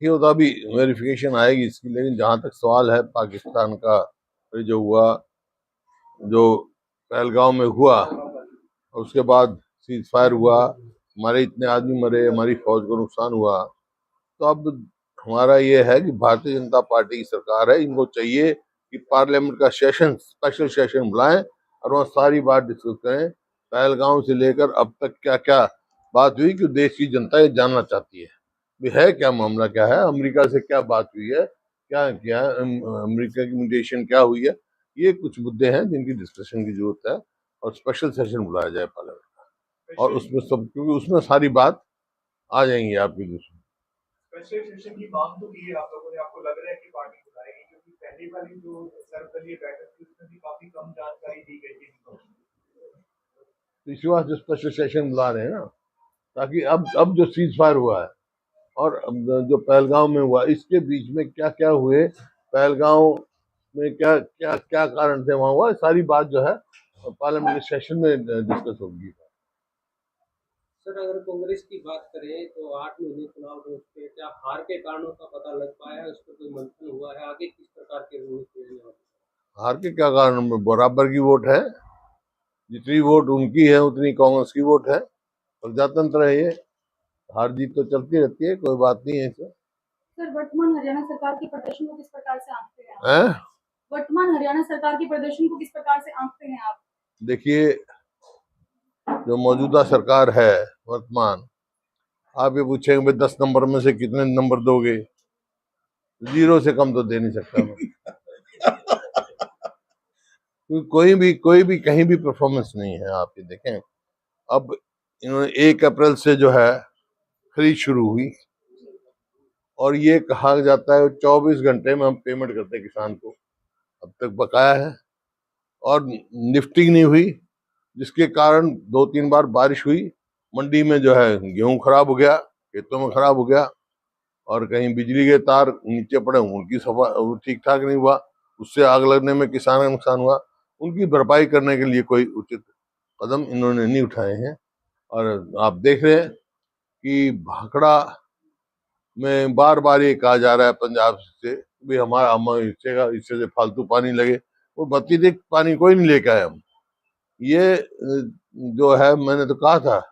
ये होता अभी वेरिफिकेशन आएगी इसकी, लेकिन जहां तक सवाल है पाकिस्तान का, ये जो हुआ, जो पहलगांव में हुआ और उसके बाद सीज फायर हुआ, हमारे इतने आदमी मरे, हमारी फौज को नुकसान हुआ, तो अब हमारा ये है कि भारतीय जनता पार्टी की सरकार है, इनको चाहिए कि पार्लियामेंट का सेशन, स्पेशल सेशन बुलाएं और वहाँ सारी बात डिस्कस करें। पहलगांव से लेकर अब तक क्या क्या बात हुई कि देश की जनता ये जानना चाहती है भी है क्या मामला, क्या है, अमेरिका से क्या बात हुई है, क्या क्या अमेरिका की म्यूटेशन क्या हुई है। ये कुछ मुद्दे हैं जिनकी डिस्कशन की जरूरत है और स्पेशल सेशन बुलाया जाए पार्लियामेंट का, और उसमें सब, क्योंकि उसमें सारी बात आ जाएंगी आपकी दूसरी। स्पेशल सेशन की मांग तो की है आप लोगों ने, आपको लग रहा है कि पार्टी बुलाएगी? क्योंकि पहली वाली जो सर्वदलीय बैठक थी उसमें भी काफी कम जानकारी दी गई थी। तो इसी वास्ते स्पेशल सेशन बुला रहे हैं ना, ताकि अब जो सीज फायर हुआ है और अब जो पहलगांव में हुआ, इसके बीच में क्या क्या हुए, पहलगांव में क्या क्या क्या कारण थे वहां हुआ, सारी बात जो है पार्लियामेंट सेशन में डिस्कस होगी। सर, अगर कांग्रेस की बात करें तो 8 महीने चुनाव हो चुके हैं, क्या हार के कारणों का पता लग पाया है? उस पर कोई मंथन हुआ है? आगे किस प्रकार के रणनीति रहने वाली है? हार के क्या कारण, बराबर की वोट है, जितनी वोट उनकी है उतनी कांग्रेस की वोट है, प्रजातंत्र है ये, हार जीत तो चलती रहती है, कोई बात नहीं है इसमें। सर, वर्तमान हरियाणा सरकार के प्रदर्शन को किस प्रकार से आंकते हैं आप? हैं? वर्तमान हरियाणा सरकार के प्रदर्शन को किस प्रकार से आंकते हैं आप? देखिए, जो मौजूदा सरकार है वर्तमान, आप ये पूछेंगे भाई 10 नंबर में से कितने नंबर दोगे, 0 से कम तो दे नहीं सकता मैं। कोई भी कहीं भी परफॉर्मेंस नहीं है। आप ये देखें, अब इन्होंने 1 अप्रैल से जो है खरीद शुरू हुई और ये कहा जाता है 24 घंटे में हम पेमेंट करते हैं किसान को, अब तक बकाया है और लिफ्टिंग नहीं हुई, जिसके कारण 2-3 बार बारिश हुई, मंडी में जो है गेहूं खराब हो गया, खेतों में खराब हो गया, और कहीं बिजली के तार नीचे पड़े, उनकी सफा ठीक ठाक नहीं हुआ, उससे आग लगने में किसान का नुकसान हुआ। उनकी भरपाई करने के लिए कोई उचित कदम इन्होंने नहीं उठाए हैं। और आप देख रहे हैं कि भाखड़ा में बार बार ये कहा जा रहा है पंजाब से भी हमारा हम इससे से फालतू पानी लगे, वो अतिरिक्त पानी कोई नहीं लेके आए हम। ये जो है, मैंने तो कहा था,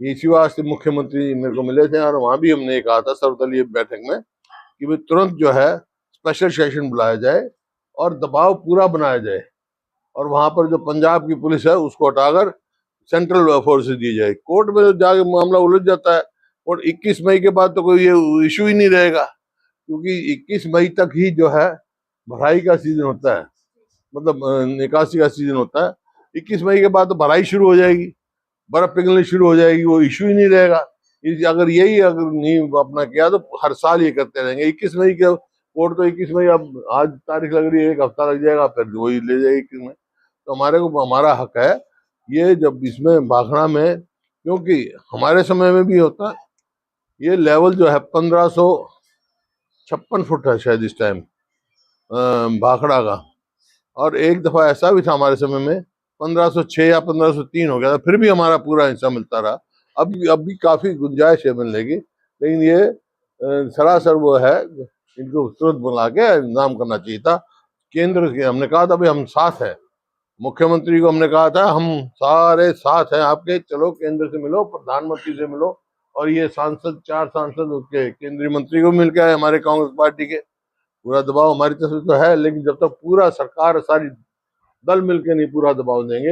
इसी वास्ते मुख्यमंत्री मेरे को मिले थे और वहां भी हमने कहा था सर्वदलीय बैठक में कि भाई तुरंत जो है स्पेशल सेशन बुलाया जाए और दबाव पूरा बनाया जाए, और वहां पर जो पंजाब की पुलिस है उसको हटाकर सेंट्रल फोर्सेस दी जाए। कोर्ट में जाके मामला उलझ जाता है, और 21 मई के बाद तो कोई ये इशू ही नहीं रहेगा, क्योंकि 21 मई तक ही जो है भराई का सीजन होता है, मतलब निकासी का सीजन होता है। 21 मई के बाद तो भराई शुरू हो जाएगी, बर्फ पिघलनी शुरू हो जाएगी, वो इशू ही नहीं रहेगा। अगर यही अगर नहीं अपना किया तो हर साल ये करते रहेंगे। 21 मई के कोर्ट तो 21 मई, अब आज तारीख लग रही है, 1 हफ्ता लग जाएगा, फिर वही ले जाएगी 21 मई। तो हमारे को हमारा हक है ये, जब इसमें भाखड़ा में, क्योंकि हमारे समय में भी होता, ये लेवल जो है 1556 फुट है शायद इस टाइम भाखड़ा का, और एक दफा ऐसा भी था हमारे समय में 1506 या 1503 हो गया था, फिर भी हमारा पूरा हिस्सा मिलता रहा। अब भी काफी गुंजाइश है मिलने की, लेकिन ये सरासर वो है, इनको तुरंत बुला के इंतजाम करना चाहिए था। केंद्र के हमने कहा था भाई हम साथ हैं, मुख्यमंत्री को हमने कहा था हम सारे साथ हैं आपके, चलो केंद्र से मिलो, प्रधानमंत्री से मिलो, और ये सांसद 4 सांसद उसके केंद्रीय मंत्री को मिल के आए हमारे कांग्रेस पार्टी के। पूरा दबाव हमारी तरफ से तो है, लेकिन जब तक पूरा सरकार सारी दल मिलके नहीं पूरा दबाव देंगे,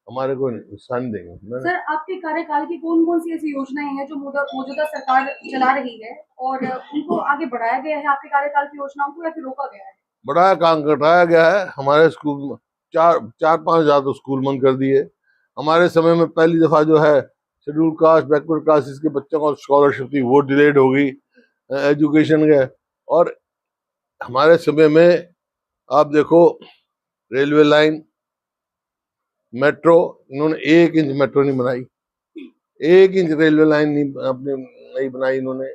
हमारे को हिस्सा नहीं देंगे। सर, आपके कार्यकाल की कौन कौन सी ऐसी योजनाएं हैं जो मौजूदा सरकार चला रही है और उनको आगे बढ़ाया गया है आपके कार्यकाल की योजनाओं को, या फिर रोका गया है? बड़ा काम घटाया गया है हमारे स्कूल में, 4-5 हजार तो स्कूल बंद कर दिए। हमारे समय में पहली दफा जो है शेड्यूल कास्ट बैकवर्ड क्लासेस के बच्चों को स्कॉलरशिप थी, वो डिलेड हो गई एजुकेशन के। और हमारे समय में आप देखो, रेलवे लाइन, मेट्रो, इन्होंने 1 इंच मेट्रो नहीं बनाई, 1 इंच रेलवे लाइन नहीं अपने नहीं बनाई इन्होंने,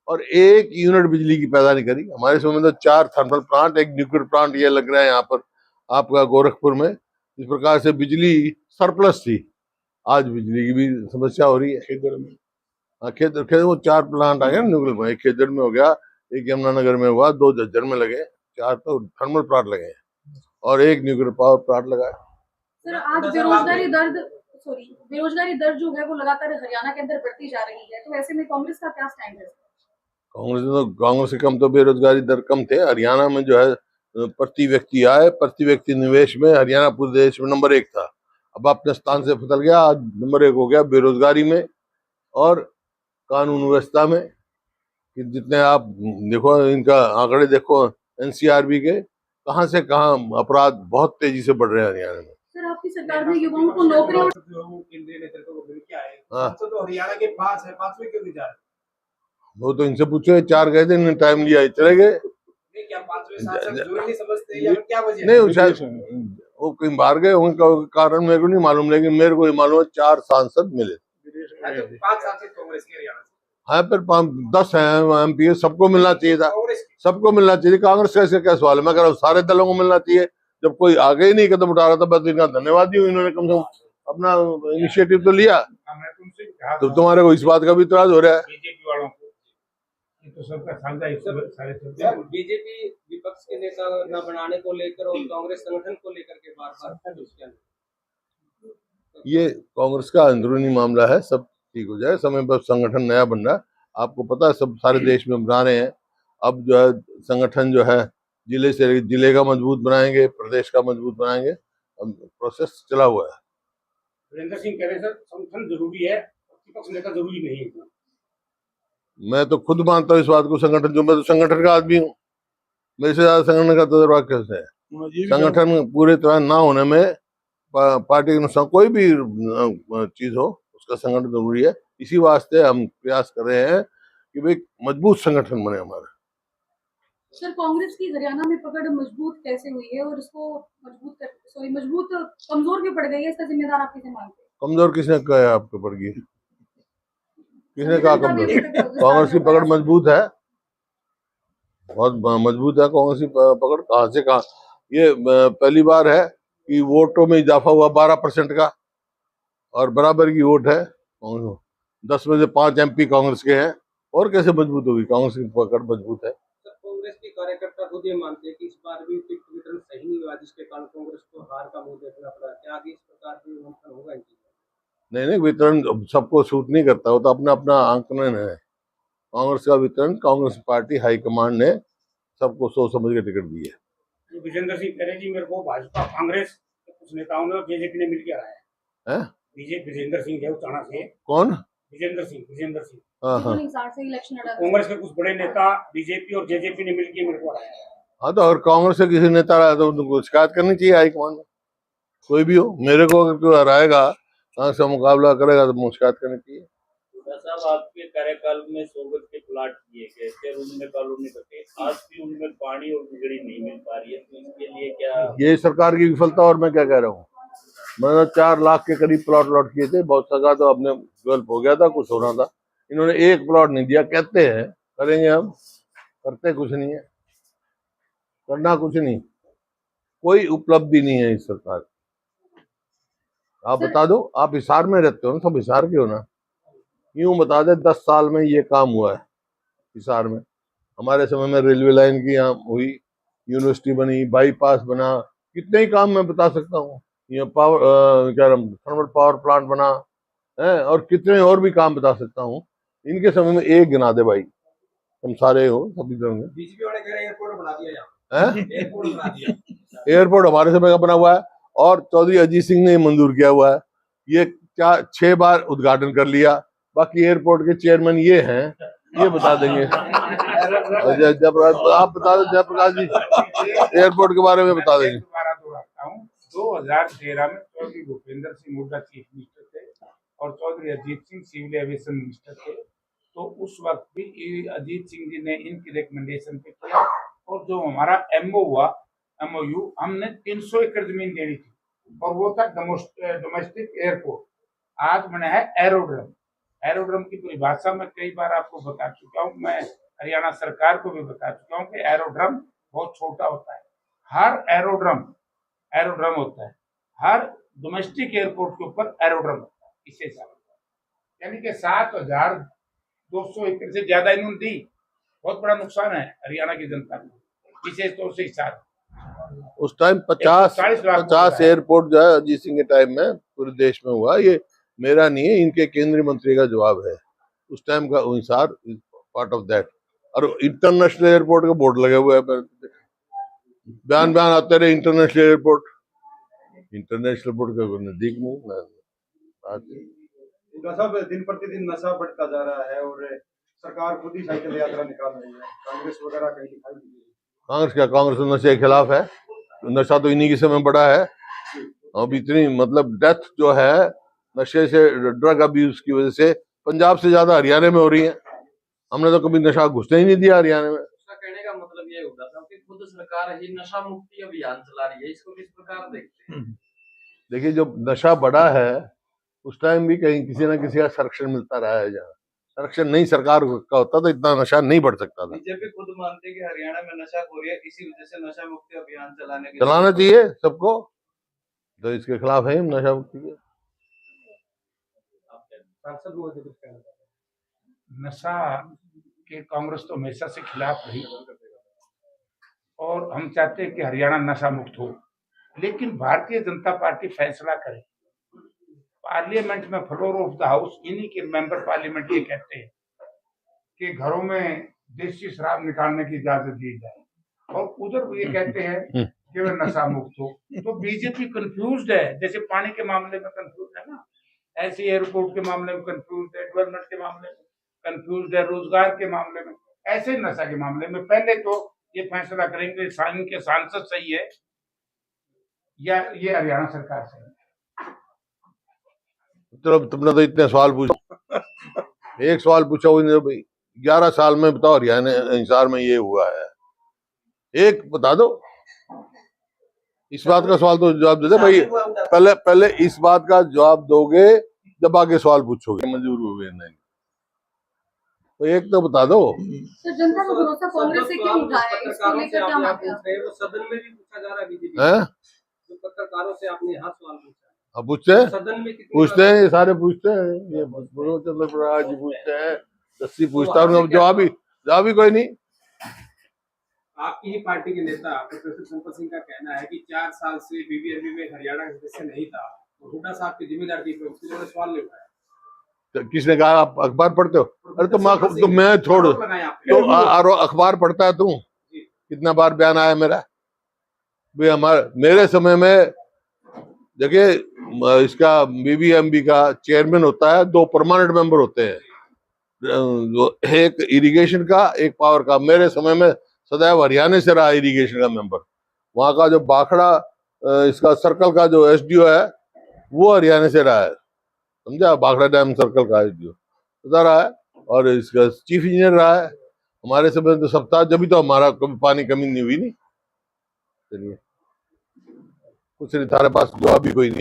और 1 यूनिट बिजली की पैदा नहीं करी। हमारे समय में तो 4 थर्मल प्लांट, 1 न्यूक्लियर प्लांट ये लग रहा है यहाँ पर आपका गोरखपुर में। इस प्रकार से बिजली सरप्लस थी, आज बिजली की भी समस्या हो रही है खेदड़ में। हाँ, खेदड़ वो 4 प्लांट आ गए न्यूक्लियर, एक खेदड़ में हो गया, एक यमुनानगर में हुआ, 2 झज्जर में लगे, 4 तो थर्मल प्लांट लगे और 1 न्यूक्लियर पावर प्लांट लगा है। सर आज बेरोजगारी दर जो है वो लगातार हरियाणा के अंदर बढ़ती जा रही है, तो ऐसे में कांग्रेस का क्या स्टैंड है? कांग्रेस से कम तो बेरोजगारी दर कम थे। हरियाणा में जो है प्रति व्यक्ति आय, प्रति व्यक्ति निवेश में हरियाणा पूरे देश में नंबर 1 था। अब अपने स्थान से फिसल गया, आज नंबर 1 हो गया बेरोजगारी में और कानून व्यवस्था में। कि जितने आप देखो, इनका आंकड़े देखो एनसीआरबी के, कहां से कहां अपराध बहुत तेजी से बढ़ रहे हैं हरियाणा में। सर आपकी सरकार में युवाओं को नौकरी और केंद्रीय नेतृत्व को मिल के आए, हाँ। तो हरियाणा के 5 है, 5वें क्यों नहीं जा रहे? वो तो इनसे पूछो, 4 गए थे, इन्होंने टाइम लिया, चले गए। नहीं, क्या 5वें सांसद जरूरी नहीं समझते या क्या वजह नहीं, शायद वो कहीं बाहर गए, उनका कारण मेरे को नहीं मालूम, लेकिन मेरे को ये मालूम है 4 सांसद मिले। है? तो 5 सांसद कांग्रेस के हरियाणा से, हाँ, फिर 10 हैं एमपी, सबको मिलना चाहिए था, कांग्रेस के। सबको मिलना चाहिए। कांग्रेस का इसका क्या सवाल है? मैं कह रहा हूँ सारे दलों को मिलना चाहिए। जब कोई आगे ही नहीं कदम उठा रहा था, बस इनका धन्यवाद ही हूँ, इन्होंने कम से कम अपना इनिशिएटिव तो लिया। मैं तुमसे कहा तो तुम्हारे को इस बात का भी इतराज हो रहा है? बीजेपी वालों को, ये तो सबका साझा सारे चलते। बीजेपी विपक्ष के नेता न बनाने को लेकर और कांग्रेस संगठन को लेकर के बार-बार ये कांग्रेस का अंदरूनी मामला है, सब ठीक हो जाए, समय पर संगठन नया बन रहा है। आपको पता है, सब सारे देश में बना रहे हैं। अब जो है संगठन जो है जिले से जिले का मजबूत बनाएंगे, प्रदेश का मजबूत बनाएंगे, प्रोसेस चला हुआ है। वीरेंद्र सिंह कह रहे सर संगठन जरूरी है, विपक्ष नेता जरूरी नहीं है। मैं तो खुद मानता हूँ इस बात को, संगठन जो, मैं तो संगठन का आदमी हूँ, मेरे से ज्यादा संगठन का तजुर्बा कैसे है? संगठन पूरी तरह ना होने में पार्टी के अनुसार कोई भी चीज हो, उसका संगठन जरूरी है। इसी वास्ते हम प्रयास कर रहे हैं कि भाई मजबूत संगठन बने हमारा। सर कांग्रेस की हरियाणा में पकड़ मजबूत कैसे हुई है और इसको मजबूत कमजोर क्यों पड़ गई है, इसका जिम्मेदार आप किसे मानते हैं? कमजोर किसने कहा है आपको पड़ गई? किसने कहा कमजोर? कांग्रेस की पकड़ मजबूत है, बहुत मजबूत है कांग्रेस की पकड़। कहाँ से कहाँ? ये पहली बार है कि वोटों में इजाफा हुआ 12% का, और बराबर की वोट है। 10 में से 5 एमपी कांग्रेस के हैं, और कैसे मजबूत होगी? कांग्रेस की पकड़ मजबूत है। कांग्रेस के कार्यकर्ता खुद ये मानते हैं कि इस बार भी टिकट वितरण सही नहीं हुआ, जिसके कारण कांग्रेस को हार का मुंह देखना पड़ा। क्या आगे इस प्रकार के मंथन होगा इनकी? नहीं, वितरण सबको सूट नहीं करता, वो तो अपना अपना आंकलन है। कांग्रेस का वितरण, कांग्रेस पार्टी हाईकमांड ने सबको सोच समझ के टिकट दी है। विजेंद्र सिंह कह रहे जी मेरे को भाजपा कांग्रेस के कुछ नेताओं ने और बीजेपी ने मिलकर आया है। बीजेपी विजेंद्र सिंह है उचाना से। कौन? विजेंद्र सिंह हाँ हाँ कांग्रेस के कुछ बड़े नेता बीजेपी और जेजेपी ने मिलकर मेरे को हराया है। हाँ, तो अगर कांग्रेस से किसी नेता रहा तो उनको शिकायत करनी चाहिए हाईकमान में, कोई भी हो। मेरे को अगर कोई हराएगा, कांग्रेस से मुकाबला करेगा, तो मुझे शिकायत करनी चाहिए। साहब आपके कार्यकाल में 100 गज के प्लाट किए गए थे, उनमें कॉलोनी बचे, आज भी उनमें पानी और बिजली नहीं मिल पा रही है, तो इसके लिए क्या? ये सरकार की विफलता, और मैं क्या कह रहा हूँ। मैंने 4 लाख के करीब प्लॉट लॉट किए थे, बहुत सगा तो अपने डेवलप हो गया था, कुछ होना था, इन्होंने 1 प्लॉट नहीं दिया। कहते हैं करेंगे, हम करते कुछ नहीं है, करना कुछ नहीं, कोई उपलब्धि नहीं है इस सरकार। आप बता दो, आप हिसार में रहते हो ना, सब हिसार के हो ना, यूं बता दे 10 साल में ये काम हुआ है हिसार में। हमारे समय में रेलवे लाइन की यहाँ हुई, यूनिवर्सिटी बनी, बाईपास बना, कितने ही काम मैं बता सकता हूँ। ये थर्मल पावर प्लांट बना है, और कितने और भी काम बता सकता हूँ। इनके समय में एक गिना दे भाई, तुम सारे हो सभी तरह में। बीजेपी वाले कह रहे हैं एयरपोर्ट बना दिया यहाँ, एयरपोर्ट बना दिया। एयरपोर्ट हमारे समय का बना हुआ है, और चौधरी अजीत सिंह ने मंजूर किया हुआ है। ये 6 बार उद्घाटन कर लिया। बाकी एयरपोर्ट के चेयरमैन ये हैं, ये बता देंगे। आप बता दो जयप्रकाश जी, एयरपोर्ट के बारे में बता देंगे। 2013 में चौधरी भूपेंद्र सिंह हुड्डा चीफ मिनिस्टर थे और Chaudhary Ajit Singh civil aviation minister थे। तो उस वक्त भी अजीत सिंह जी ने इनकी रिकमेंडेशन पे किया, और जो हमारा MOU हमने 300 एकड़ जमीन देनी थी, और वो था डोमेस्टिक एयरपोर्ट। आज बना है एरोड्रम। एरोड्रम की परिभाषा मैं कई बार आपको बता चुका हूँ, मैं हरियाणा सरकार को भी बता चुका हूँ कि एरोड्रम बहुत छोटा होता है। हर एरोड्रम होता है, हर डोमेस्टिक एयरपोर्ट के ऊपर एरोड्रम होता है। इस हिसाब से यानी कि 7,200 एकड़ से ज्यादा इन्होंने दी, बहुत बड़ा नुकसान है हरियाणा की जनता को, विशेष तौर से हिसार। उस टाइम 50 140 लाख 50 एयरपोर्ट जो है अजीत सिंह के टाइम में पूरे देश में हुआ। ये मेरा नहीं है, इनके केंद्रीय मंत्री का जवाब है। उस टाइम का हिसार पार्ट ऑफ दैट। और इंटरनेशनल एयरपोर्ट का बोर्ड लगे हुए है, बयान बयान आते रहे इंटरनेशनल एयरपोर्ट। इंटरनेशनल एयरपोर्ट का नजदीक नहीं नशा दिन प्रतिदिन नशा बढ़ता जा रहा है और सरकार खुद ही साइकिल यात्रा निकाल रही है, कांग्रेस वगैरह कहीं दिखाई नहीं दे रही। कांग्रेस क्या, कांग्रेस तो नशे के खिलाफ है। नशा तो इन्हीं के समय बढ़ा है। अब इतनी मतलब डेथ जो है नशे से, ड्रग अब्यूज की वजह से पंजाब से ज्यादा हरियाणा में हो रही है। हमने तो कभी नशा घुसने ही नहीं दिया हरियाणा में। उसका कहने का मतलब ये होगा था कि खुद सरकार ही नशा मुक्ति अभियान चला रही है, इसको किस प्रकार देखते हैं? देखिए, जब नशा बढ़ा है उस टाइम भी कहीं किसी ना किसी का संरक्षण मिलता रहा है। जहाँ संरक्षण नहीं सरकार का होता तो इतना नशा नहीं बढ़ सकता था। बीजेपी खुद मानती है कि हरियाणा में नशा हो रही है, इसी वजह से नशा मुक्ति अभियान चलाना चाहिए सबको, तो इसके खिलाफ है हम नशा मुक्ति के। सांसद महोदय कुछ कहना चाहते हैं? नशा के कांग्रेस तो हमेशा से खिलाफ रही और हम चाहते हैं कि हरियाणा नशा मुक्त हो, लेकिन भारतीय जनता पार्टी फैसला करे। पार्लियामेंट में फ्लोर ऑफ द हाउस इन्हीं के मेंबर पार्लियामेंट ये कहते हैं कि घरों में देसी शराब निकालने की इजाजत दी जाए, और उधर ये कहते हैं कि वे नशा मुक्त हो। तो बीजेपी कंफ्यूज्ड है, जैसे पानी के मामले में कंफ्यूज है ना, ऐसे एयरपोर्ट के मामले में कंफ्यूज है, डेवलपमेंट के मामले में कंफ्यूज है, रोजगार के मामले में, ऐसे नशा के मामले में पहले तो ये फैसला करेंगे के सांसद सही है या ये हरियाणा सरकार सही है। चलो, तुमने तो इतने सवाल पूछे, एक सवाल पूछा हुआ भाई 11 साल में बताओ हरियाणा हिसार में ये हुआ है, एक बता दो। इस बात का सवाल तो जवाब दे दे भाई। पहले इस बात का जवाब दोगे जब आगे सवाल पूछोगे मंजूर हुए नहीं, तो एक तो बता दो। तो जनता का भरोसा कांग्रेस से क्यों उठा है, इसको लेकर क्या मानते हैं? वो सदन में भी पूछा जा रहा है बीजेपी हैं? जो पत्रकारों से आपने यहाँ सवाल पूछा, अब पूछते हैं, सदन में कितनी पूछते हैं, ये सारे पूछते हैं, ये चंद्र जी पूछते हैं, दस्ती पूछता है, उनका जवाब ही कोई नहीं। आपकी ही पार्टी के नेता प्रोफेसर शंकर सिंह का कहना है कि 4 साल से बीबीएमबी में हरियाणा का सदस्य नहीं था, तो हुड्डा साहब की जिम्मेदारी थी, तो उसके लिए सवाल नहीं उठाया। तो किसने कहा? आप अखबार पढ़ते हो? अरे तो मैं छोड़, तो अखबार पढ़ता है तू? कितना बार बयान आया मेरा भाई? मेरे समय में देखिए, इसका बीबीएमबी का चेयरमैन होता है, 2 परमानेंट मेंबर होते हैं, एक इरिगेशन का, एक पावर का। मेरे समय में सदैव हरियाणा से रहा इरिगेशन का मेंबर। वहां का जो बाखड़ा इसका सर्कल का जो एसडीओ है वो हरियाणा से रहा है, समझा? बाखड़ा डैम सर्कल का एसडीओ रहा है, और इसका चीफ इंजीनियर रहा है। हमारे समय तो सप्ताह, जब तो हमारा कभी पानी कमी नहीं हुई। नहीं, चलिए, कुछ नहीं, तारे पास जवाब भी कोई नहीं।